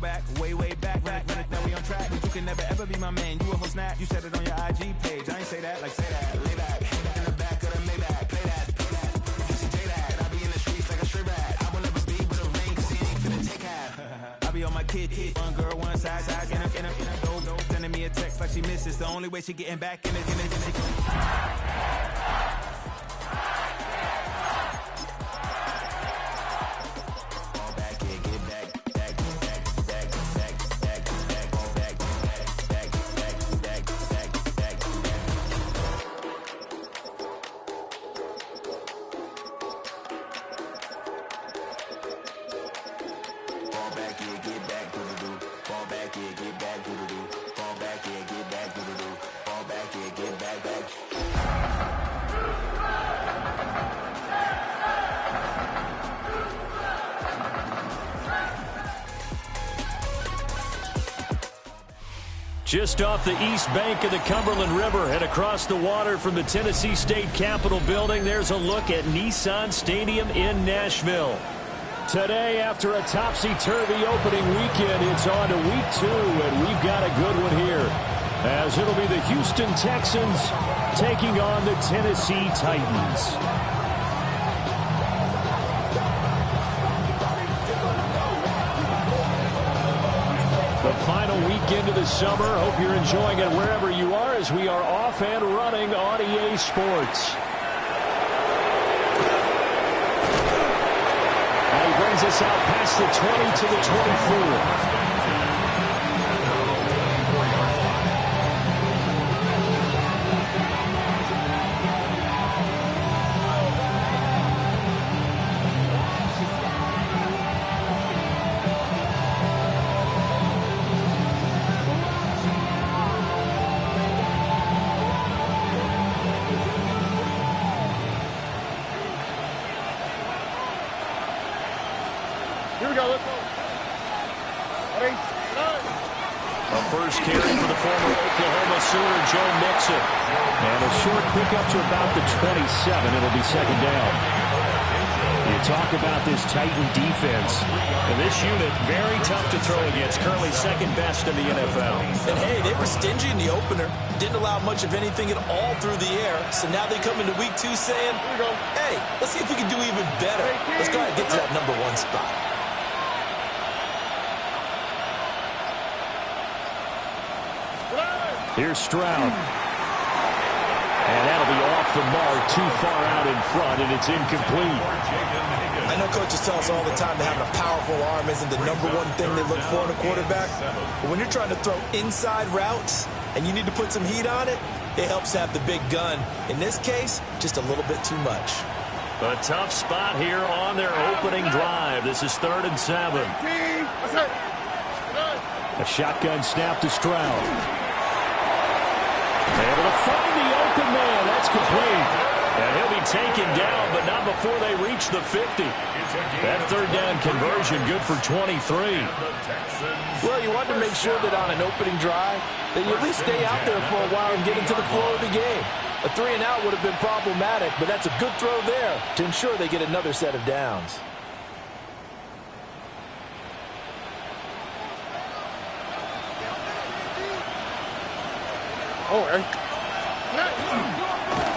back, way back. Run it, now we on track. You can never ever be my man. You a whole snap. You said it on your IG page. I ain't say that, like say that. Lay back, in the back of the Maybach. Play that. Just say that. I be in the streets like a stray rat. I will never speak with a ring, cause he ain't finna take half. I be on my kid. One girl, one side, in a dope. Sending me a text like she misses. The only way she getting back in it. Just off the east bank of the Cumberland River and across the water from the Tennessee State Capitol building, there's a look at Nissan Stadium in Nashville. Today, after a topsy-turvy opening weekend, it's on to week 2, and we've got a good one here, as it'll be the Houston Texans taking on the Tennessee Titans. The final weekend of the summer. Hope you're enjoying it wherever you are, as we are off and running on EA Sports. And he brings us out past the 20 to the 24. And a short pickup to about the 27. It'll be second down. You talk about this Titan defense. And this unit, very tough to throw against. Currently second best in the NFL. And hey, they were stingy in the opener. Didn't allow much of anything at all through the air. So now they come into week 2 saying, hey, let's see if we can do even better. Let's go ahead and get to that number 1 spot. Here's Stroud. And that'll be off the mark, too far out in front, and it's incomplete. I know coaches tell us all the time that having a powerful arm isn't the number 1 thing they look for in a quarterback. But when you're trying to throw inside routes and you need to put some heat on it, it helps to have the big gun. In this case, just a little bit too much. A tough spot here on their opening drive. This is 3rd and 7. A shotgun snap to Stroud. Able to find the open man. That's complete. And he'll be taken down, but not before they reach the 50. That 3rd down conversion good for 23. Well, you want to make sure that on an opening drive, that you at least stay out there for a while and get into the flow of the game. A 3-and-out would have been problematic, but that's a good throw there to ensure they get another set of downs.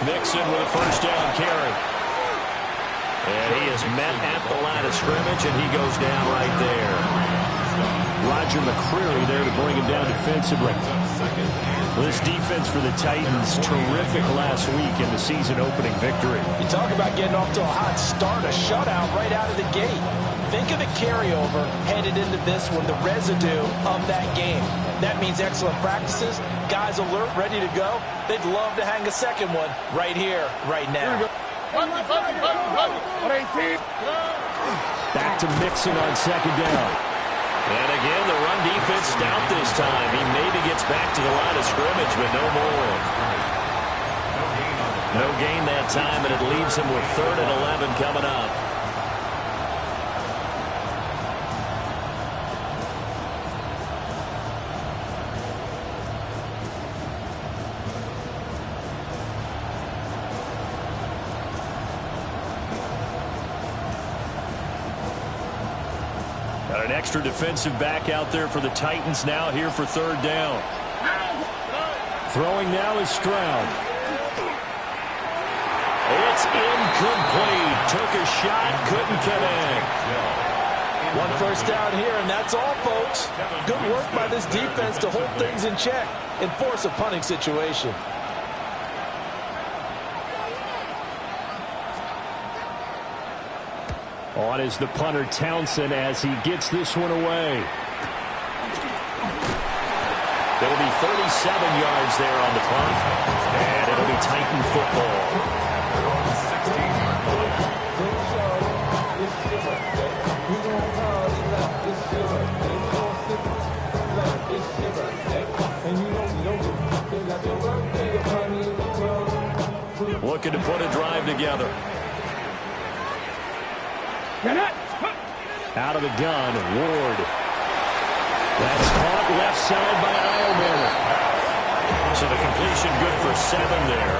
Mixon with a 1st down carry. And he is met at the line of scrimmage, and he goes down right there. Roger McCreary there to bring him down defensively. Well, this defense for the Titans, terrific last week in the season-opening victory. You talk about getting off to a hot start, a shutout right out of the gate. Think of the carryover headed into this one, the residue of that game. That means excellent practices, guys alert, ready to go. They'd love to hang a second one right here, right now. Back to Mixon on 2nd down. And again, the run defense stout this time. He maybe gets back to the line of scrimmage, but no more. No gain that time, and it leaves him with 3rd and 11 coming up. An extra defensive back out there for the Titans now here for third down. Throwing now is Stroud. It's incomplete. Took a shot, couldn't connect. One first down here, and that's all, folks. Good work by this defense to hold things in check and force a punting situation. On is the punter Townsend as he gets this one away. It'll be 37 yards there on the punt, and it'll be Titan football. Looking to put a drive together. Out of the gun, Ward. That's caught left side by Eilman. So the completion good for 7 there.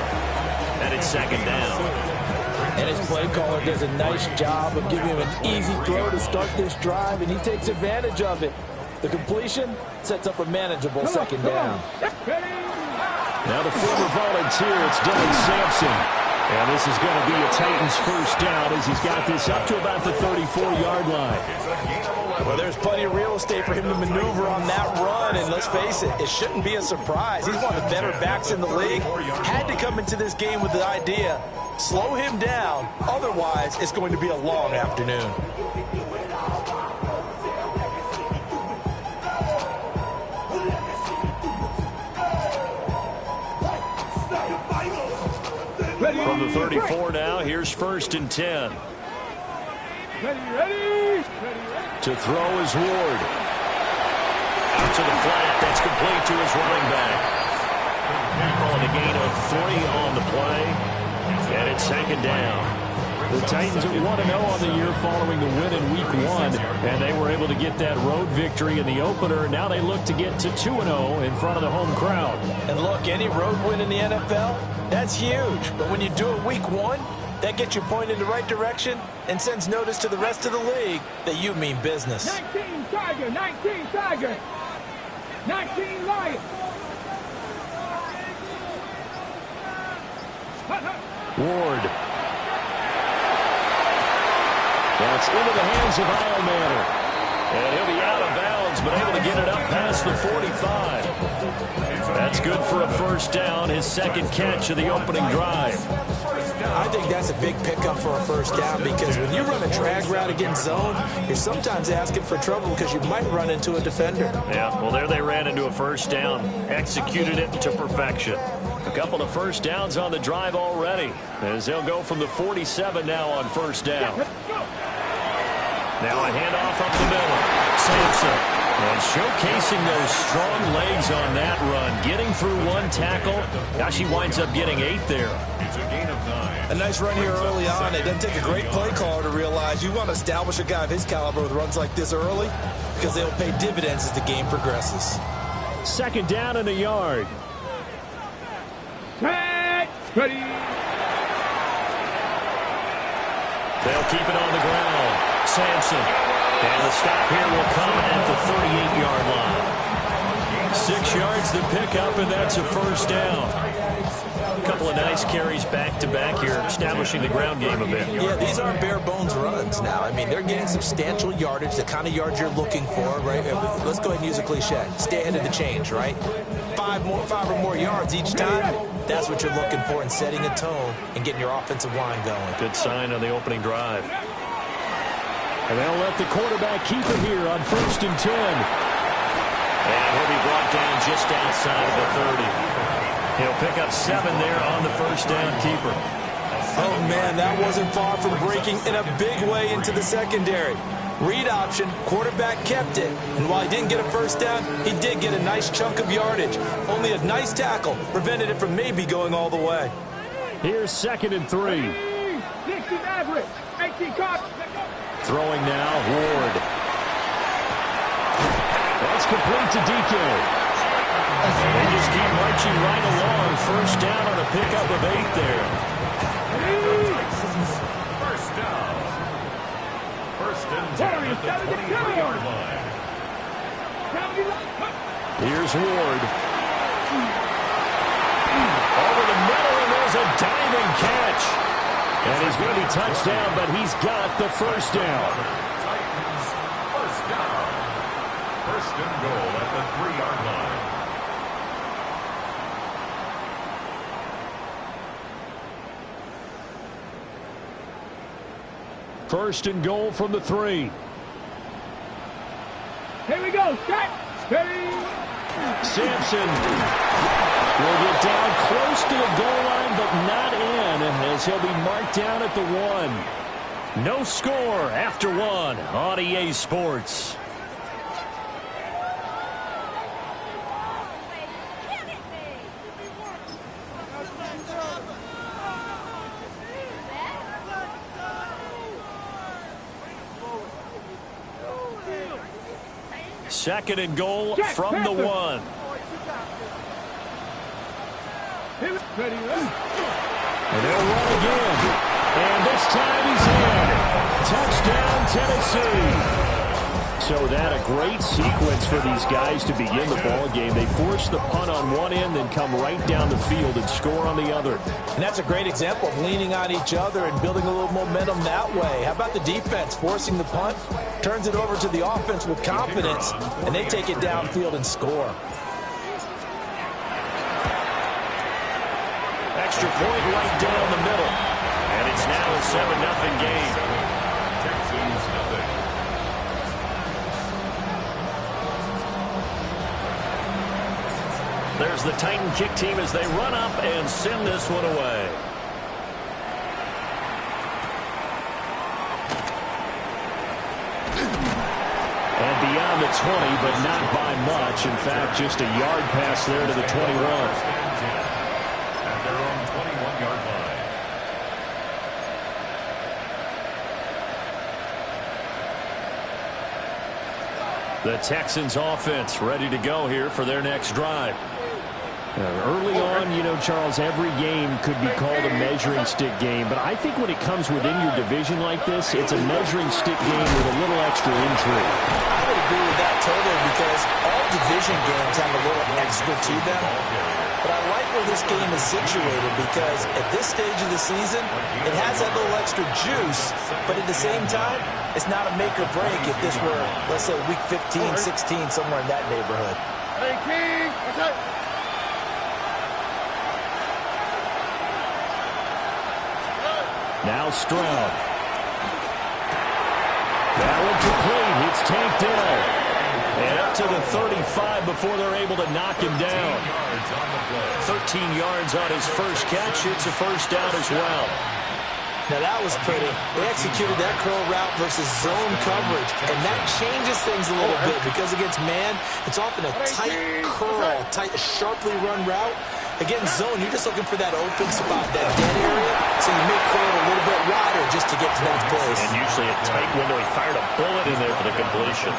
And it's second down. And his play caller does a nice job of giving him an easy throw to start this drive, and he takes advantage of it. The completion sets up a manageable second down. Now the former volunteer, it's Dylan Sampson. And this is going to be a Titans first down as he's got this up to about the 34-yard line. Well, there's plenty of real estate for him to maneuver on that run, and let's face it, it shouldn't be a surprise. He's one of the better backs in the league. Had to come into this game with the idea, slow him down, otherwise it's going to be a long afternoon. From the 34 now, here's first and 10. Ready. To throw is Ward. Out to the flat. That's complete to his running back. On a gain of 3 on the play. And it's second down. The Titans are 1-0 on the year following the win in Week 1. And they were able to get that road victory in the opener. Now they look to get to 2-0 in front of the home crowd. And look, any road win in the NFL, that's huge. But when you do it Week 1, that gets you pointed in the right direction and sends notice to the rest of the league that you mean business. 19 Tiger, 19 Tiger, 19 Lion. Ward. That's into the hands of Eilman. And he'll be out of bounds, but able to get it up past the 45. That's good for a first down, his second catch of the opening drive. I think that's a big pickup for a first down because when you run a drag route against zone, you're sometimes asking for trouble because you might run into a defender. Yeah, well, there they ran into a first down. Executed it to perfection. A couple of first downs on the drive already as they'll go from the 47 now on first down. Now a handoff up the middle. Sampson. And showcasing those strong legs on that run. Getting through one tackle. Gosh, he winds up getting 8 there. It's a gain of 9. A nice run here early on. It doesn't take a great play caller to realize you want to establish a guy of his caliber with runs like this early because they'll pay dividends as the game progresses. Second down and a yard. Ready. They'll keep it on the ground. Sampson. And the stop here will come at the 38-yard line. 6 yards the pickup, and that's a first down. A couple of nice carries back-to-back here, establishing the ground game a bit. Yeah, these aren't bare-bones runs now. I mean, they're getting substantial yardage, the kind of yards you're looking for, right? Let's go ahead and use a cliche. Stay ahead of the change, right? 5 or more yards each time. That's what you're looking for in setting a tone and getting your offensive line going. Good sign on the opening drive. And they'll let the quarterback keep it here on first and 10. And he'll be brought down just outside of the 30. He'll pick up 7 there on the first down keeper. Oh, man, that wasn't far from breaking in a big way into the secondary. Read option, quarterback kept it. And while he didn't get a first down, he did get a nice chunk of yardage. Only a nice tackle prevented it from maybe going all the way. Here's second and 3. 16 average, 18 caught. Throwing now, Ward. That's complete to DK. They just keep marching right along. First down on a pickup of 8 there. First down. First and 10 at the 23-yard line. Here's Ward. Over the middle, and there's a diving catch. And he's going to be touched down, but he's got the first down. Titans, first down. First and goal at the 3-yard line. First and goal from the 3. Here we go. Set. Steady. Sampson will get down close to the goal line, but not in, as he'll be marked down at the 1. No score after 1 on EA Sports. Second and goal from the 1. And they'll run again. And this time he's in. Touchdown, Tennessee. So that a great sequence for these guys to begin the ball game. They force the punt on one end, then come right down the field and score on the other. And that's a great example of leaning on each other and building a little momentum that way. How about the defense forcing the punt, turns it over to the offense with confidence, and they take it downfield and score. Extra point right down the middle. And it's now a 7-0 game. Texans nothing. There's the Titan kick team as they run up and send this one away. And beyond the 20, but not by much. In fact, just a yard pass there to the 21. At their own 21-yard line. The Texans offense ready to go here for their next drive. Early on, you know, Charles, every game could be called a measuring stick game, but I think when it comes within your division like this, it's a measuring stick game with a little extra intrigue. I would agree with that totally, because all division games have a little extra to them. But I like where this game is situated, because at this stage of the season, it has that little extra juice, but at the same time, it's not a make or break if this were, let's say, week 15, 16, somewhere in that neighborhood. Hey, King. What's up? Now Stroud. That one complete. It's tanked in. And up to the 35 before they're able to knock him down. 13 yards on his first catch. It's a first down as well. Now that was pretty. They executed that curl route versus zone coverage, and that changes things a little bit, because against man, it's often a tight curl, tight, sharply run route. Against zone, you're just looking for that open spot, that dead area, so you may curl it a little bit wider just to get to that place. And usually a tight window. He fired a bullet in there for the completion.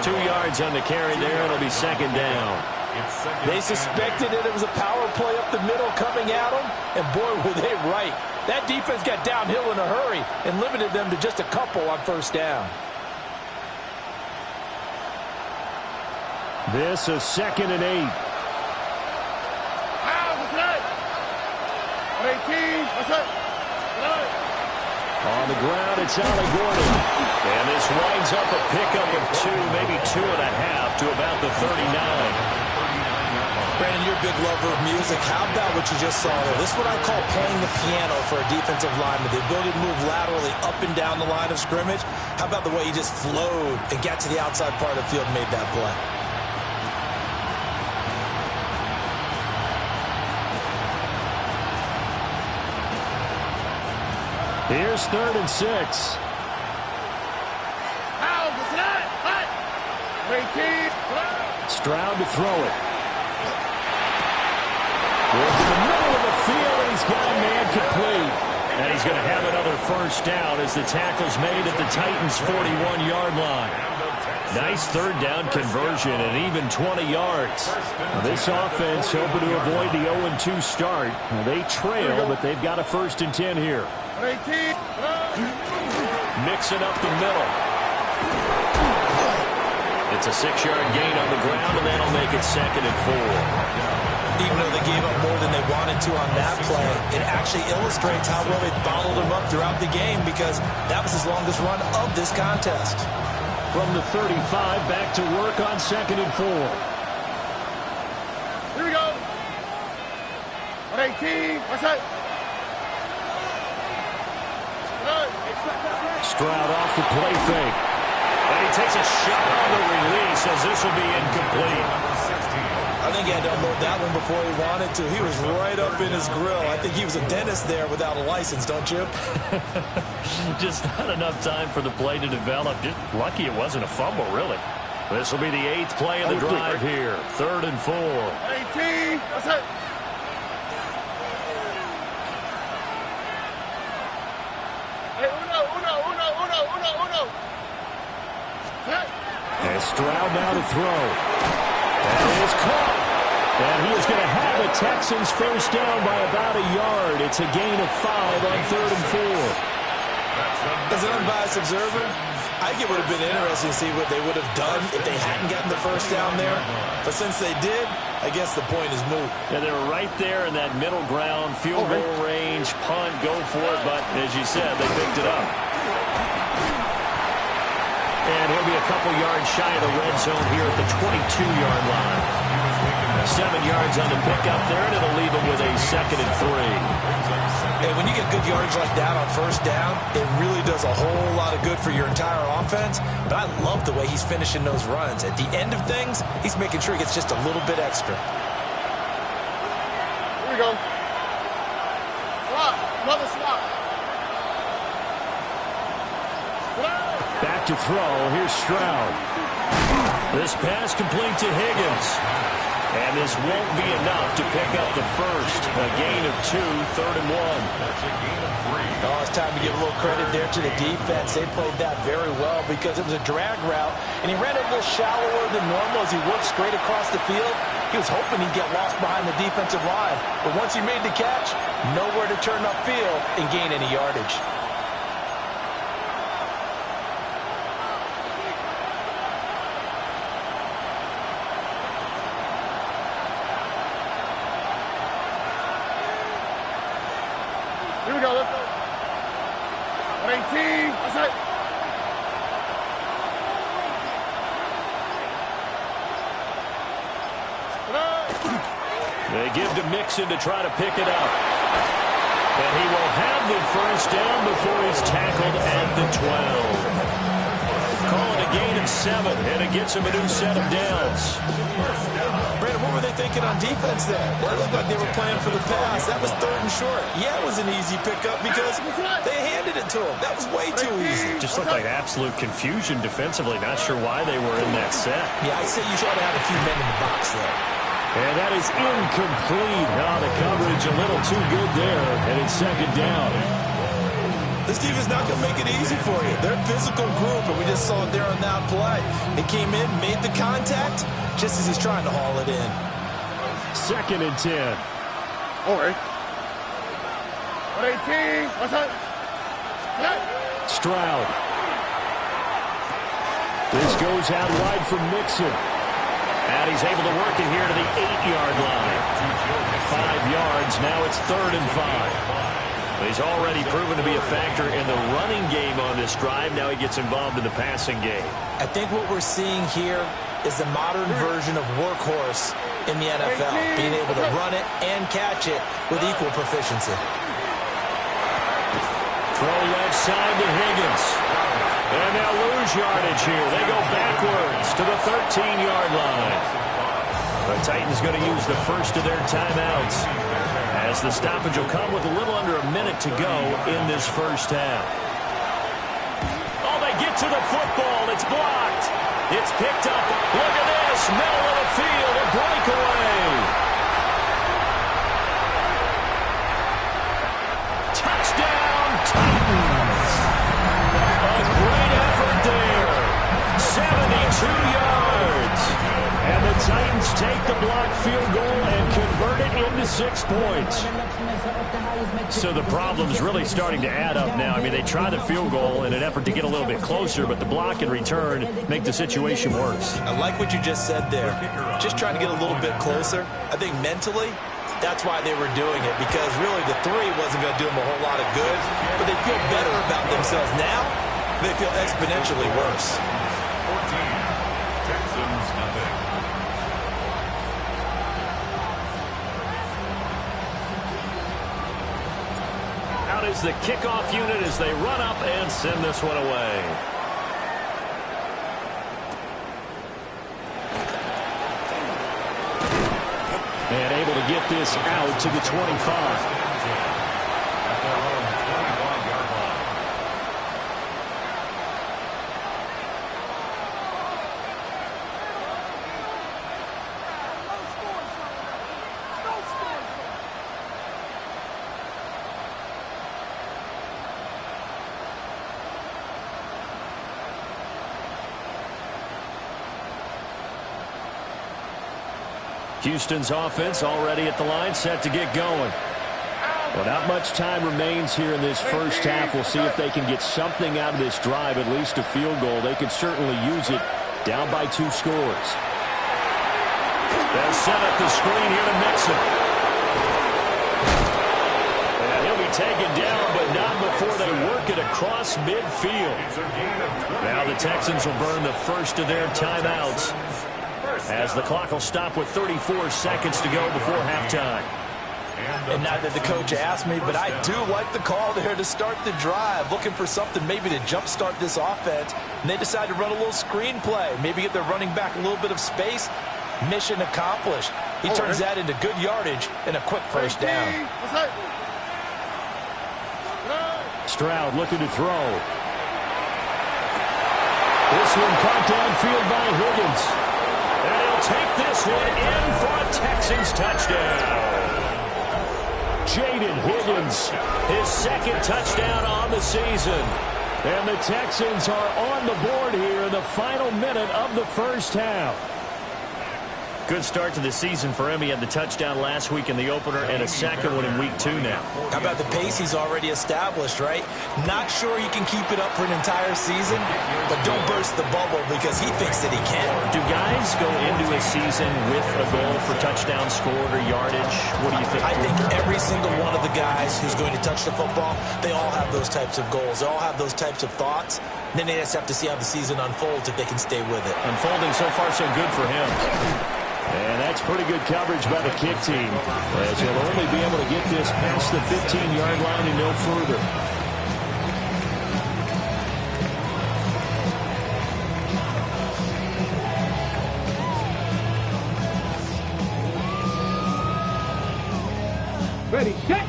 2 yards on the carry there. It'll be second down. They suspected that it was a power play up the middle coming at them, and boy, were they right. That defense got downhill in a hurry and limited them to just a couple on first down. This is 2nd and 8. On the ground, it's Allen Gordon. And this winds up a pickup of 2, maybe 2.5 to about the 39. Brandon, you're a big lover of music. How about what you just saw there? This is what I call playing the piano for a defensive lineman. The ability to move laterally up and down the line of scrimmage. How about the way he just flowed and got to the outside part of the field and made that play? Here's 3rd and 6. Stroud to throw it. In the middle of the field, and he's got a man complete. And he's going to have another first down as the tackle's made at the Titans' 41-yard line. Nice third down conversion and even 20 yards. This offense hoping to avoid the 0-2 start. They trail, but they've got a 1st and 10 here. mixing up the middle. It's a 6-yard gain on the ground, and that'll make it 2nd and 4. Even though they gave up more than they wanted to on that play, it actually illustrates how well they bottled him up throughout the game because that was his longest run of this contest. From the 35, back to work on 2nd and 4. Here we go. 118. What's that? Stroud off the play fake. And he takes a shot on the release as this will be incomplete. I think he had to unload that one before he wanted to. He was right up in his grill. I think he was a dentist there without a license, don't you? Just not enough time for the play to develop. Just lucky it wasn't a fumble, really. This will be the 8th play of the drive here. 3rd and 4. 18. What's that? Hey, uno. And Stroud now to throw. That is caught. And he is going to have the Texans first down by about a yard. It's a gain of 5 on 3rd and 4. As an unbiased observer, I think it would have been interesting to see what they would have done if they hadn't gotten the first down there. But since they did, I guess the point is moot. Yeah, they were right there in that middle ground, field goal range, punt, go for it. But as you said, they picked it up. And he'll be a couple yards shy of the red zone here at the 22-yard line. 7 yards on the pickup there, and it'll leave him with a 2nd and 3. And when you get good yardage like that on first down, it really does a whole lot of good for your entire offense. But I love the way he's finishing those runs. At the end of things, he's making sure he gets just a little bit extra. Here we go. Swap. Another swap. Back to throw. Here's Stroud. This pass complete to Higgins. And this won't be enough to pick up the first. A gain of 2, 3rd and 1. That's a gain of 3. Oh, it's time to give a little credit there to the defense. They played that very well because it was a drag route, and he ran it a little shallower than normal as he worked straight across the field. He was hoping he'd get lost behind the defensive line. But once he made the catch, nowhere to turn upfield and gain any yardage. Here we go. Let's go. 118. What's that? They give to Mixon to try to pick it up. And he will have the first down before he's tackled at the 12. Call it a gain of 7, and it gets him a new set of downs. Brandon, what were they thinking on defense there? That looked like they were playing for the pass. That was 3rd and short. Yeah, it was an easy pickup because they handed it to him. That was way too easy. Just looked like absolute confusion defensively. Not sure why they were in that set. Yeah, I'd say you should have had a few men in the box there. And that is incomplete. Oh, the coverage a little too good there, and it's 2nd down. This team is not going to make it easy for you. They're a physical group, and we just saw it there on that play. They came in, made the contact, just as he's trying to haul it in. 2nd and 10. All right. 118. What's that? Stroud. This goes out wide for Mixon. And he's able to work it here to the 8-yard line. 5 yards. Now it's 3rd and 5. He's already proven to be a factor in the running game on this drive. Now he gets involved in the passing game. I think what we're seeing here is the modern version of workhorse in the NFL, being able to run it and catch it with equal proficiency. Throw left side to Higgins. And they'll lose yardage here. They go backwards to the 13-yard line. The Titans going to use the first of their timeouts, as the stoppage will come with a little under a minute to go in this first half. Oh, they get to the football. It's blocked. It's picked up. Look at this. Middle of the field. A breakaway. Touchdown, Titans. A great effort there. 72 yards. And the Titans Texans take the blocked field goal and convert it into 6 points. So the problem's really starting to add up now. I mean, they try the field goal in an effort to get a little bit closer, but the block and return make the situation worse. I like what you just said there. Just trying to get a little bit closer. I think mentally, that's why they were doing it, because really the 3 wasn't going to do them a whole lot of good, but they feel better about themselves now. They feel exponentially worse. 14, Texans nothing. Out is the kickoff unit as they run up and send this one away. And able to get this out to the 25. At their own 21-yard line. Houston's offense already at the line, set to get going. Well, not much time remains here in this first half. We'll see if they can get something out of this drive, at least a field goal. They can certainly use it, down by 2 scores. They'll set up the screen here to Mixon. And he'll be taken down, but not before they work it across midfield. Now the Texans will burn the first of their timeouts, as the clock will stop with 34 seconds to go before halftime. And not that the coach asked me, but I do like the call there to start the drive, looking for something maybe to jumpstart this offense. And they decide to run a little screen play, maybe get their running back a little bit of space. Mission accomplished. He turns that into good yardage and a quick first down. Stroud looking to throw. This one caught downfield by Higgins. And he'll take this one in for a Texans touchdown. Jaden Higgins, his second touchdown on the season. And the Texans are on the board here in the final minute of the first half. Good start to the season for him. He had the touchdown last week in the opener and a second one in week 2 now. How about the pace he's already established, right? Not sure he can keep it up for an entire season, but don't burst the bubble because he thinks that he can. Do guys go into a season with a goal for touchdown scored or yardage? What do you think? I think every single one of the guys who's going to touch the football, they all have those types of goals. They all have those types of thoughts. Then they just have to see how the season unfolds if they can stay with it. Unfolding so far so good for him. And that's pretty good coverage by the kick team, as he'll only be able to get this past the 15-yard line and no further. Ready, set.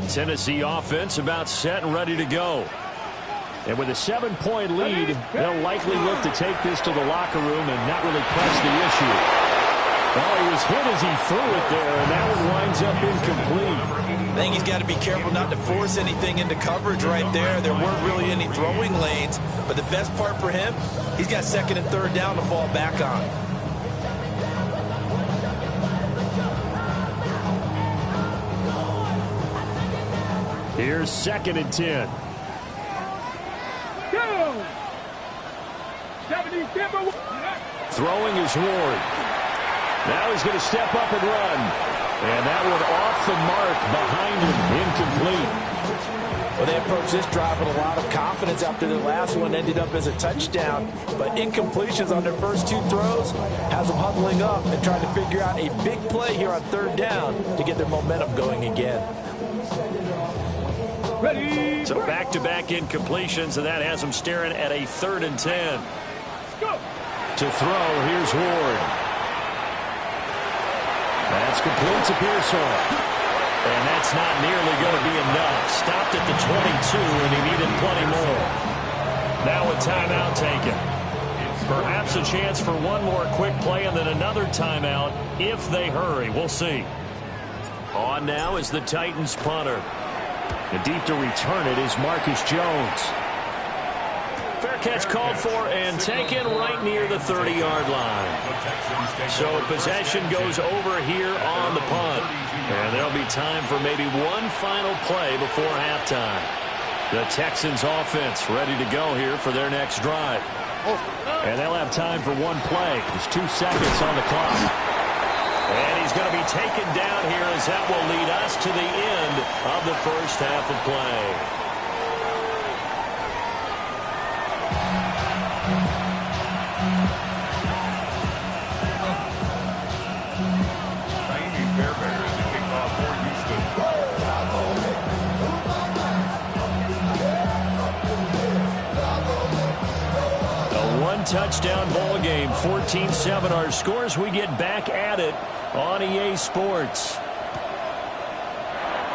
Tennessee offense about set and ready to go. And with a 7-point lead, they'll likely look to take this to the locker room and not really press the issue. Well, he was hit as he threw it there, and that one winds up incomplete. I think he's got to be careful not to force anything into coverage right there. There weren't really any throwing lanes, but the best part for him, he's got 2nd and 3rd down to fall back on. Here's 2nd and 10. Go! 77. Throwing is Ward. Now he's going to step up and run. And that one off the mark behind him, incomplete. Well, they approached this drive with a lot of confidence after the last one ended up as a touchdown. But incompletions on their first 2 throws has them huddling up and trying to figure out a big play here on 3rd down to get their momentum going again. Ready. So back-to-back incompletions, and that has them staring at a 3rd and 10. Go. To throw, here's Ward. That's complete to Pearsall. And that's not nearly going to be enough. Stopped at the 22, and he needed plenty more. Now a timeout taken. Perhaps a chance for one more quick play and then another timeout if they hurry. We'll see. On now is the Titans punter. And deep to return it is Marcus Jones. Fair catch called for and taken right near the 30-yard line. So possession goes over here on the punt. And there'll be time for maybe one final play before halftime. The Texans offense ready to go here for their next drive. And they'll have time for one play. There's 2 seconds on the clock. And he's going to be taken down here as that will lead us to the end of the first half of play. Touchdown ball game, 14-7 our scores. We get back at it on EA Sports.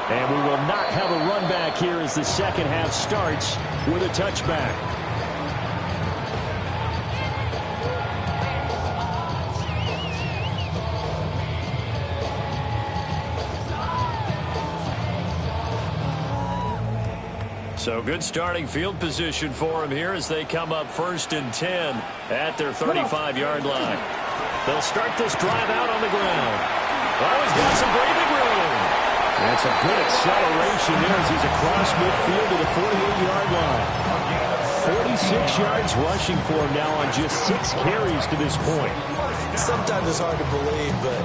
And we will not have a run back here as the second half starts with a touchback. So good starting field position for them here as they come up 1st and 10 at their 35-yard line. They'll start this drive out on the ground. Oh, he's got some breathing room. That's a good acceleration there as he's across midfield to the 48-yard line. 46 yards rushing for him now on just 6 carries to this point. Sometimes it's hard to believe, but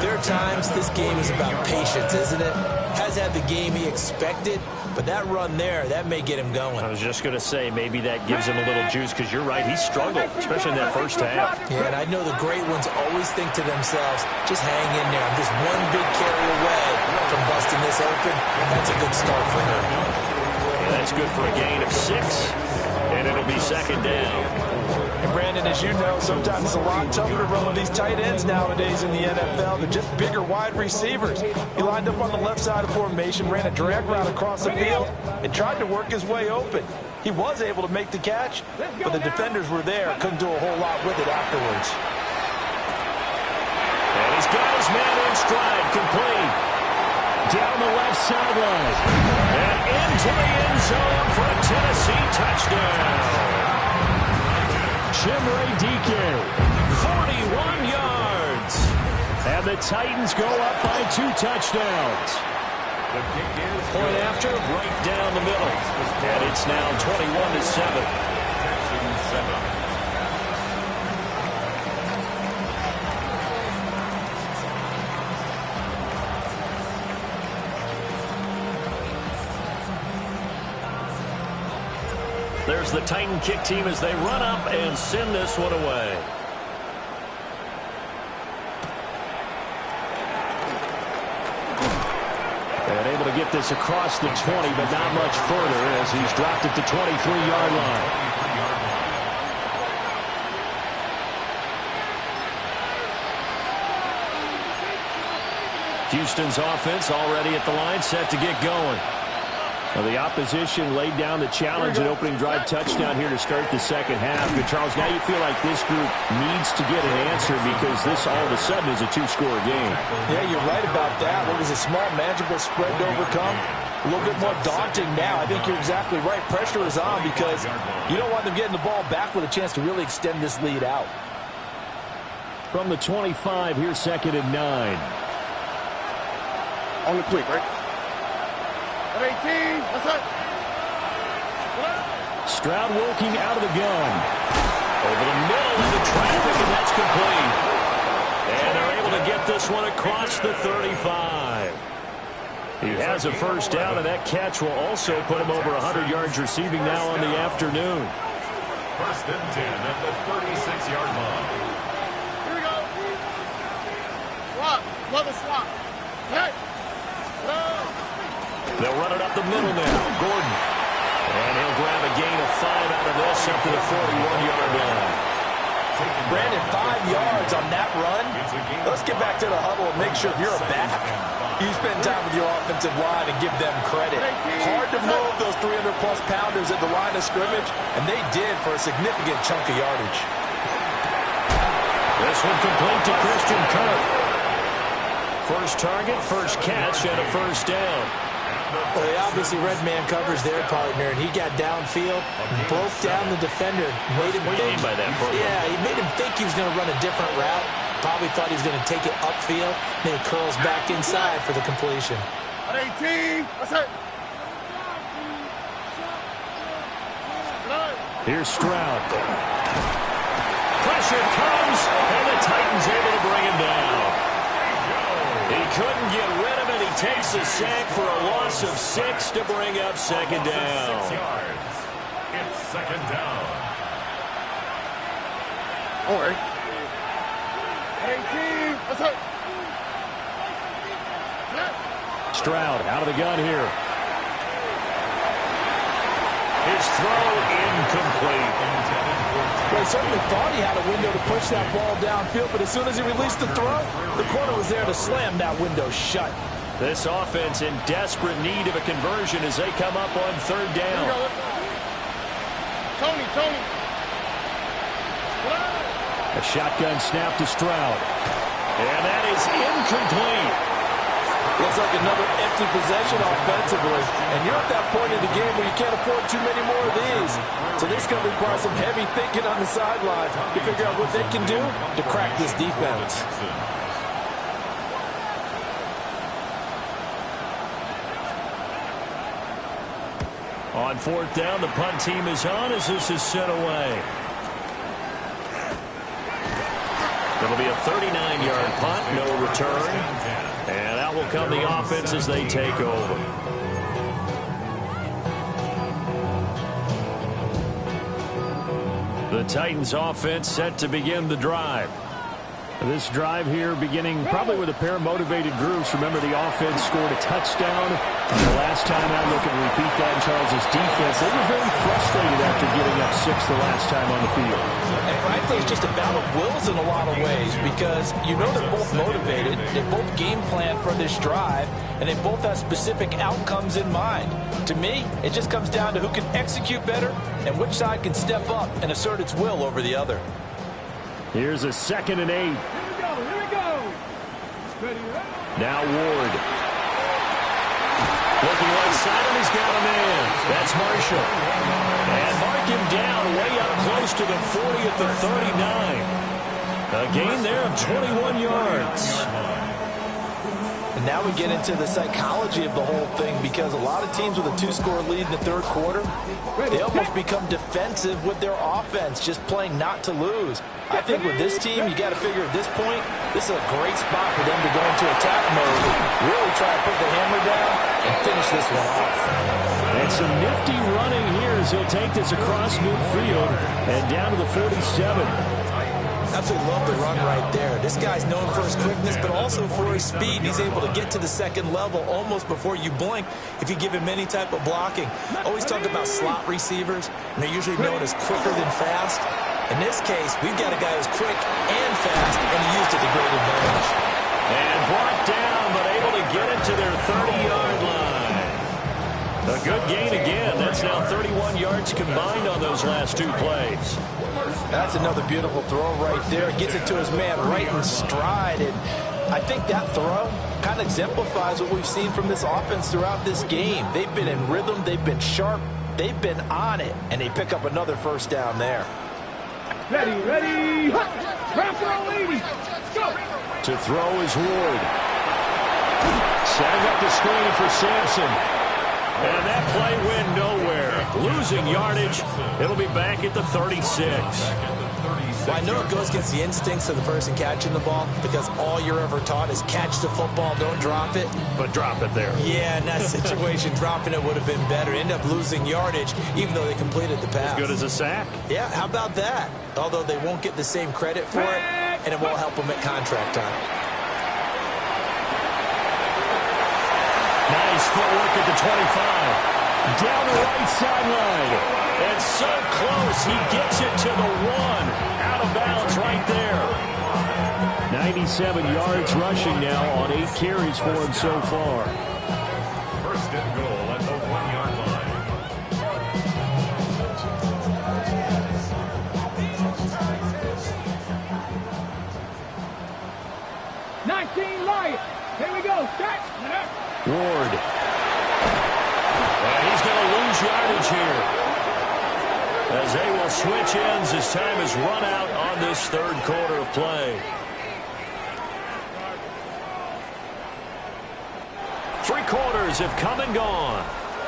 there are times this game is about patience, isn't it? Has had the game he expected, but that run there, that may get him going. I was just going to say, maybe that gives him a little juice, because you're right, he struggled, especially in that first half. Yeah, and I know the great ones always think to themselves, just hang in there. I'm just one big carry away from busting this open. That's a good start for him. Yeah, that's good for a gain of 6, and it'll be 2nd down. And Brandon, as you know, sometimes it's a lot tougher to run with these tight ends nowadays in the NFL. They're just bigger wide receivers. He lined up on the left side of formation, ran a drag route across the field, and tried to work his way open. He was able to make the catch, but the defenders were there. Couldn't do a whole lot with it afterwards. And he's got his man in stride, complete. Down the left sideline. And into the end zone for a Tennessee touchdown. Chimere Dike, 41 yards. And the Titans go up by 2 touchdowns. Point after, right down the middle. And it's now 21-7. Texans 7. There's the Titan kick team as they run up and send this one away. And able to get this across the 20, but not much further as he's dropped at the 23-yard line. Houston's offense already at the line, set to get going. Well, the opposition laid down the challenge and opening drive touchdown here to start the second half. But Charles, now you feel like this group needs to get an answer because this all of a sudden is a 2-score game. Yeah, you're right about that. What was a small, manageable spread to overcome? A little bit more daunting now. I think you're exactly right. Pressure is on because you don't want them getting the ball back with a chance to really extend this lead out. From the 25, here's 2nd and 9. On the quick, right? 18, that's it. Stroud working out of the gun. Over the middle into traffic, and that's complete. And they're able to get this one across the 35. He has a first down, and that catch will also put him over 100 yards receiving now on the afternoon. 1st and 10 at the 36-yard line. Here we go. Swap. Love a swap. Hey. They'll run it up the middle now. Gordon. And he'll grab a gain of 5 out of this up to the 41-yard line. Brandon, 5 yards on that run. Let's get back to the huddle and make sure you're back. You spend time with your offensive line and give them credit. Hard to move those 300-plus pounders at the line of scrimmage, and they did for a significant chunk of yardage. This one complete to Christian Kirk. First target, first catch, and a first down. Well, they obviously read man coverage their partner, and he got downfield, broke down the defender, made him What do you mean by that, Bert? Yeah, he made him think he was going to run a different route. Probably thought he was going to take it upfield. Then it curls back inside for the completion. 18. What's that? Here's Stroud. Pressure comes, and the Titans able to bring him down. He couldn't get rid of it. He takes a sack for a loss of 6 to bring up second down. 6 yards. It's second down. Don't worry. 18. What's that? Stroud out of the gun here. His throw incomplete. Well, he certainly thought he had a window to push that ball downfield, but as soon as he released the throw, the corner was there to slam that window shut. This offense in desperate need of a conversion as they come up on third down. Tony. A shotgun snap to Stroud. And that is incomplete. Looks like another empty possession offensively. And you're at that point in the game where you can't afford too many more of these. So this is going to require some heavy thinking on the sidelines to figure out what they can do to crack this defense. On fourth down, the punt team is on as this is sent away. It'll be a 39-yard punt, no return. And out will come the offense as they take over. The Titans offense set to begin the drive. This drive here beginning probably with a pair of motivated groups. Remember, the offense scored a touchdown. And the last time I look and repeat that in Charles' defense, they were very frustrated after giving up 6 the last time on the field. And frankly, it's just a battle of wills in a lot of ways because you know they're both motivated. They both game plan for this drive, and they both have specific outcomes in mind. To me, it just comes down to who can execute better and which side can step up and assert its will over the other. Here's a 2nd and 8. Here we go. Ready. Now Ward. Looking right side, and he's got a man. That's Marshall. And mark him down way up close to the 40 at the 39. A gain there of 21 yards. And now we get into the psychology of the whole thing because a lot of teams with a 2-score lead in the third quarter, they almost become defensive with their offense, just playing not to lose. I think with this team, you got to figure at this point, this is a great spot for them to go into attack mode, really try to put the hammer down and finish this one off. And some nifty running here as he'll take this across midfield and down to the 47. Absolutely love the run right there. This guy's known for his quickness, but also for his speed. He's able to get to the second level almost before you blink if you give him any type of blocking. Always talk about slot receivers, and they're usually known as quicker than fast. In this case, we've got a guy who's quick and fast, and he used it to great advantage. And brought down, but able to get it to their 30-yard line. A good gain again. That's now 31 yards combined on those last 2 plays. That's another beautiful throw right there. Gets it to his man right in stride. And I think that throw kind of exemplifies what we've seen from this offense throughout this game. They've been in rhythm. They've been sharp. They've been on it. And they pick up another first down there. Ready. Go. To throw is Ward. Setting up the screen for Sampson. And that play went nowhere. Losing yardage. It'll be back at the 36. Well, I know it goes against the instincts of the person catching the ball because all you're ever taught is catch the football, don't drop it. But drop it there. Yeah, in that situation, dropping it would have been better. End up losing yardage even though they completed the pass. As good as a sack. Yeah, how about that? Although they won't get the same credit for it, and it won't help them at contract time. Nice footwork at the 25. Down the right sideline. And so close, he gets it to the 1. Out of bounds right there. 97 yards rushing now on 8 carries for him so far. First and goal at the 1-yard line. 19 Lions. Here we go. Start. Ward. And he's going to lose yardage here. As they will switch ends as time is run out on this third quarter of play. quarters have come and gone.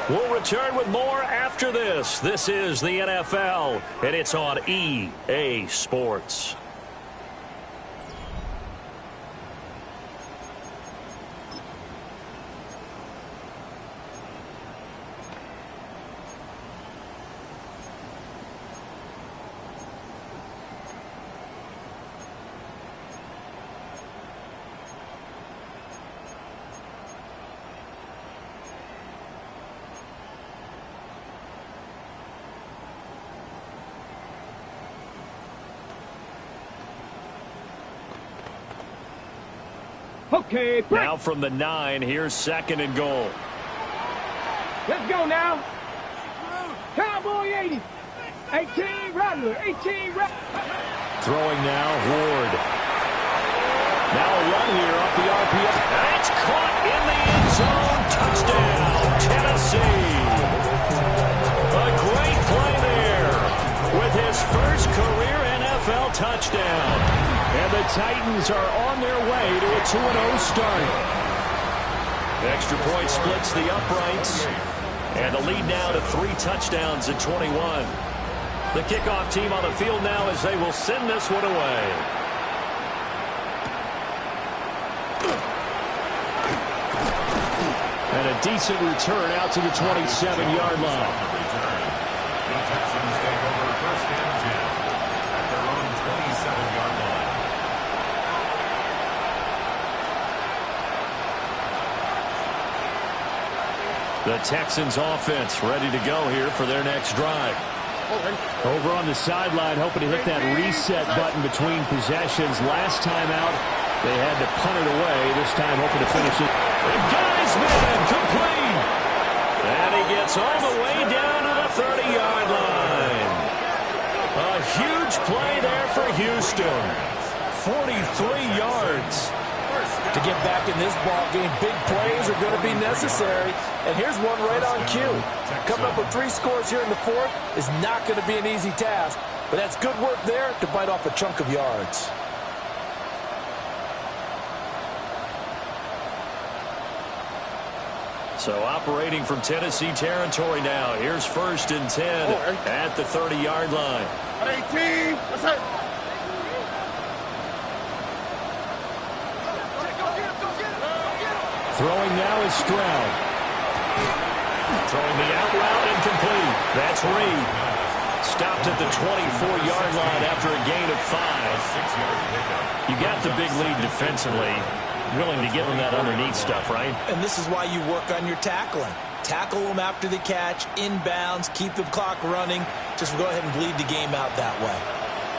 We'll return with more after this. This is the NFL, and it's on EA Sports. Okay, break. Now from the 9, here's 2nd and goal. Let's go now. Cowboy 80. 18 Rattler. 18 Rattler. Throwing now, Ward. Now a run here off the RPO. And it's caught in the end zone. Touchdown, Tennessee. A great play there with his first career NFL touchdown. And the Titans are on their way to a 2-0 start. Extra point splits the uprights. And the lead now to 3 touchdowns at 21. The kickoff team on the field now as they will send this one away. And a decent return out to the 27-yard line. The Texans take over 1st and 10 at their own 27-yard line. The Texans offense ready to go here for their next drive. Over on the sideline, hoping to hit that reset button between possessions. Last time out, they had to punt it away. This time, hoping to finish it. And Geisman, complete. And he gets all the way down to the 30-yard line. A huge play there for Houston. 43 yards. To get back in this ball game, big plays are going to be necessary. And here's one right on cue. Coming up with 3 scores here in the 4th is not going to be an easy task. But that's good work there to bite off a chunk of yards. So operating from Tennessee territory now. Here's 1st and 10 at the 30-yard line. 18. What's that? Throwing now is Stroud. Throwing the out route incomplete. That's Reed. Stopped at the 24-yard line after a gain of 5. You got the big lead defensively. Willing to give them that underneath stuff, right? And this is why you work on your tackling. Tackle them after the catch, inbounds, keep the clock running. Just go ahead and bleed the game out that way.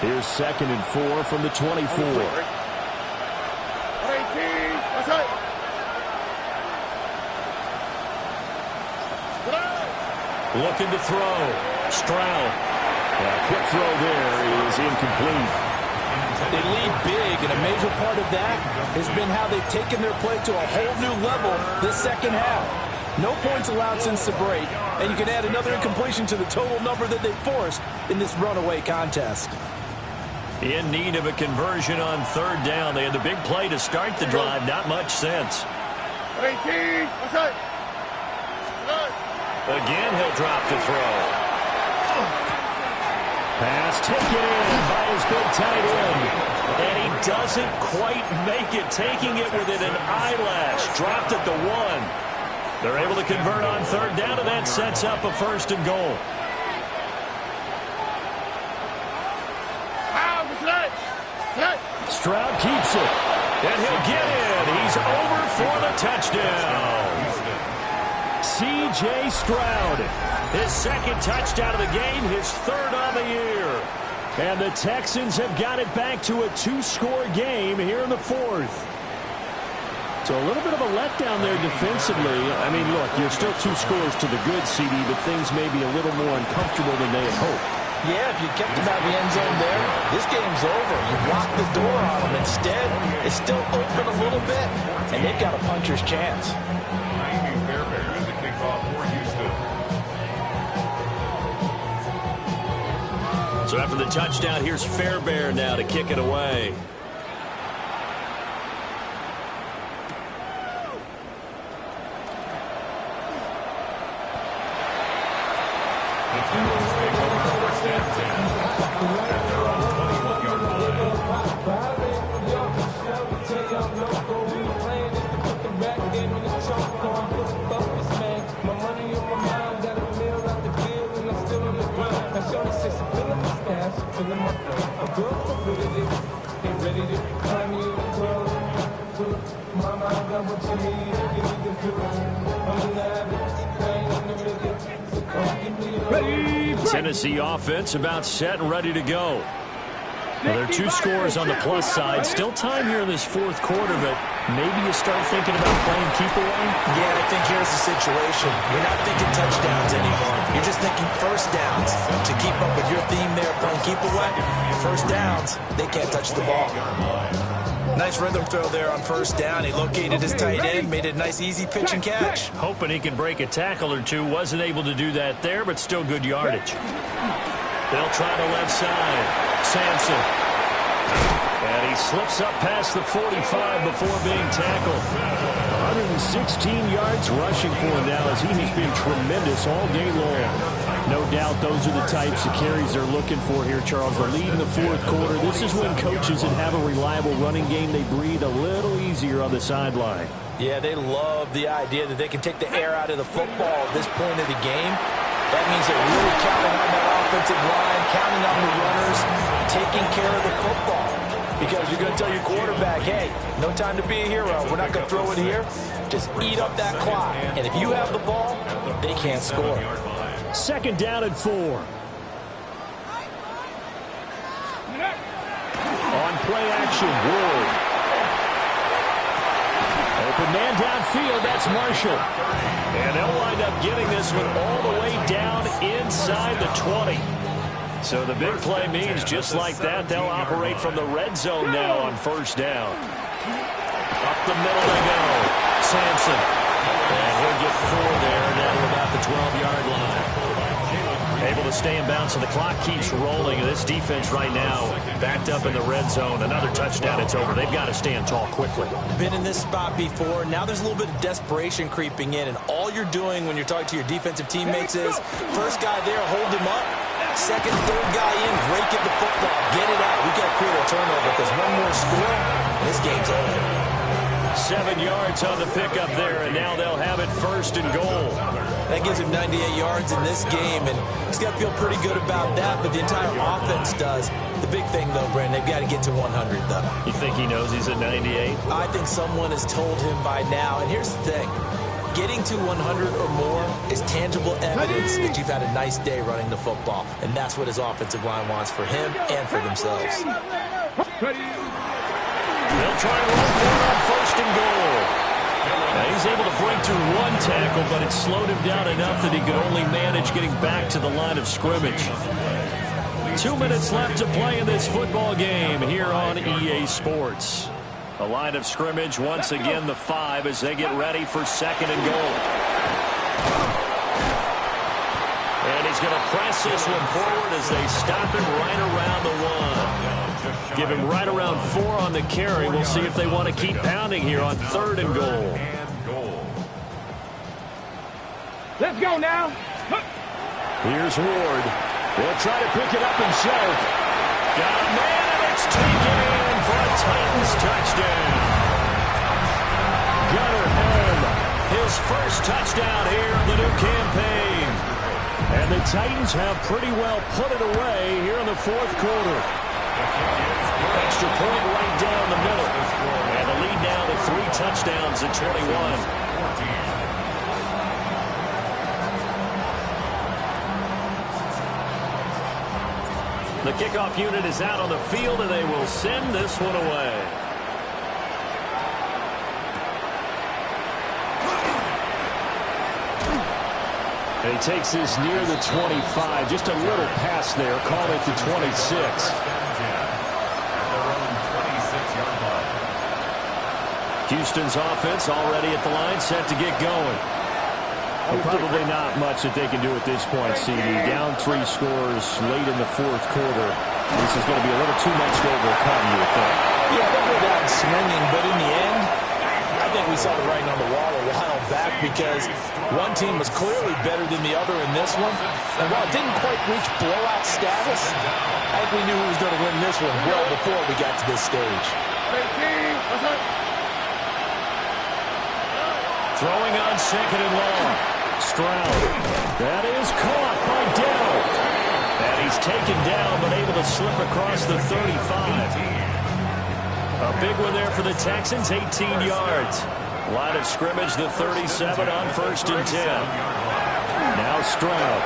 Here's 2nd and 4 from the 24. 18. What's that? Looking to throw. Stroud. Quick throw there is incomplete. They lead big, and a major part of that has been how they've taken their play to a whole new level this second half. No points allowed since the break, and you can add another incompletion to the total number that they forced in this runaway contest. In need of a conversion on 3rd down. They had the big play to start the drive. Not much sense. 18. What's that? Again, he'll drop to throw. Pass taken in by his big tight end. And he doesn't quite make it, taking it within an eyelash. Dropped at the 1. They're able to convert on 3rd down, and that sets up a 1st and goal. Stroud keeps it. And he'll get in. He's over for the touchdown. C.J. Stroud, his 2nd touchdown of the game, his 3rd on the year. And the Texans have got it back to a 2-score game here in the 4th. So a little bit of a letdown there defensively. I mean, look, you're still 2 scores to the good, CD, but things may be a little more uncomfortable than they had hoped. Yeah, if you kept them out of the end zone there, this game's over. You've locked the door on them. Instead, it's still open a little bit, and they've got a puncher's chance. So after the touchdown, here's Fairbairn now to kick it away. at their own 21-yard line. Tennessee offense about set and ready to go. Well, there are two scores on the plus side. Still time here in this fourth quarter, but maybe you start thinking about playing keep away? Yeah, I think here's the situation. You're not thinking touchdowns anymore. You're just thinking first downs. To keep up with your theme there, playing keep away, first downs, they can't touch the ball. Nice rhythm throw there on first down. He located his tight end, made it a nice easy pitch and catch. Hoping he can break a tackle or two. Wasn't able to do that there, but still good yardage. They'll try the left side. Sampson. And he slips up past the 45 before being tackled. 116 yards rushing for him now as he has been tremendous all day long. No doubt those are the types of carries they're looking for here, Charles. The lead in the fourth quarter. This is when coaches that have a reliable running game, they breathe a little easier on the sideline. Yeah, they love the idea that they can take the air out of the football at this point of the game. That means they're really counting on that offensive line, counting on the runners, taking care of the football. Because you're going to tell your quarterback, hey, no time to be a hero. We're not going to throw it here. Just eat up that clock. And if you have the ball, they can't score. Second down and 4. On play action, Ward. Open man downfield, that's Marshall. And they'll wind up getting this one all the way down inside the 20. So the big play means just like that, they'll operate from the red zone now on first down. Up the middle they go. Sampson. And he'll get 4 there down to about the 12-yard line. Able to stay in bounds, so the clock keeps rolling. And this defense right now backed up in the red zone. Another touchdown, it's over. They've got to stand tall quickly. Been in this spot before. Now there's a little bit of desperation creeping in. And all you're doing when you're talking to your defensive teammates is, first guy there, hold him up. Second, third guy in, break at the football. Get it out. We've got to create a turnover because one more score, and this game's over. 7 yards on the pickup there, and now they'll have it first and goal. That gives him 98 yards in this game, and he's got to feel pretty good about that, but the entire offense does. The big thing, though, Brandon, they've got to get to 100, though. You think he knows he's at 98? I think someone has told him by now, and here's the thing. Getting to 100 or more is tangible evidence that you've had a nice day running the football, and that's what his offensive line wants for him and for themselves. They'll try and run for it on first and goal. Now he's able to break through one tackle, but it slowed him down enough that he could only manage getting back to the line of scrimmage. 2 minutes left to play in this football game here on EA Sports. The line of scrimmage, once again, the 5 as they get ready for second and goal. And he's going to press this one forward as they stop him right around the 1. Give him right around 4 on the carry. We'll see if they want to keep pounding here on third and goal. Let's go now. Here's Ward. He'll try to pick it up himself. Got a man, and it's taken in for a Titans touchdown. Gunnar Helm, his first touchdown here in the new campaign. And the Titans have pretty well put it away here in the fourth quarter. Extra point right down the middle. And the lead now to 3 touchdowns at 21. The kickoff unit is out on the field, and they will send this one away. And he takes this near the 25. Just a little pass there. Call it the 26. Houston's offense already at the line, set to get going. Well, probably not much that they can do at this point, CD. Down 3 scores late in the fourth quarter. This is going to be a little too much to overcome, you would think. Yeah, they'll go down swinging, but in the end, I think we saw the writing on the wall a while back because one team was clearly better than the other in this one. And while it didn't quite reach blowout status, I think we knew who was going to win this one well before we got to this stage. Throwing on second and long. Stroud. That is caught by Dell. And he's taken down but able to slip across the 35. A big one there for the Texans, 18 yards. Line of scrimmage, the 37 on 1st and 10. Now Stroud.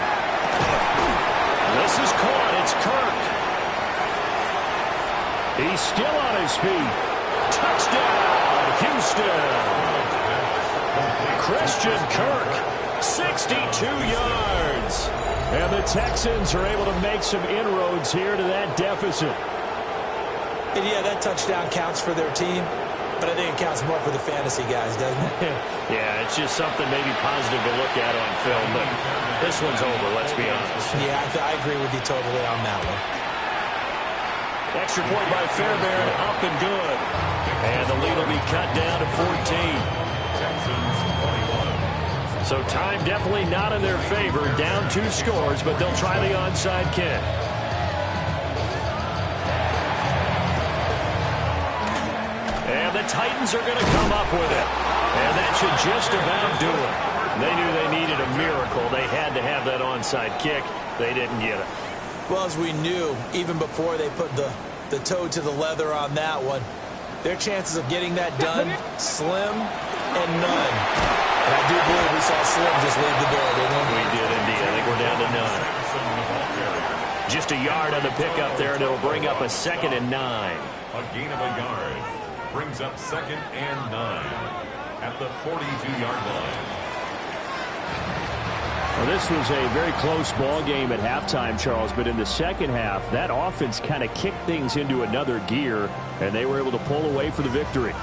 This is caught. It's Kirk. He's still on his feet. Touchdown, Houston. Christian Kirk, 62 yards. And the Texans are able to make some inroads here to that deficit. And yeah, that touchdown counts for their team, but I think it counts more for the fantasy guys, doesn't it? Yeah, it's just something maybe positive to look at on film, but this one's over, let's be honest. Yeah, I agree with you totally on that one. Extra point by Fairbairn, up and good. And the lead will be cut down to 14. So time definitely not in their favor. Down 2 scores, but they'll try the onside kick. And the Titans are going to come up with it. And that should just about do it. They knew they needed a miracle. They had to have that onside kick. They didn't get it. Well, as we knew, even before they put the toe to the leather on that one, their chances of getting that done, slim and none. And I do believe we saw Slim just leave the door, didn't we? We did indeed. I think we're down to none. Just a yard on the pickup there, and it'll bring up a 2nd and 9. A gain of a yard brings up 2nd and 9 at the 42-yard line. Well, this was a very close ball game at halftime, Charles, but in the second half, that offense kind of kicked things into another gear, and they were able to pull away for the victory.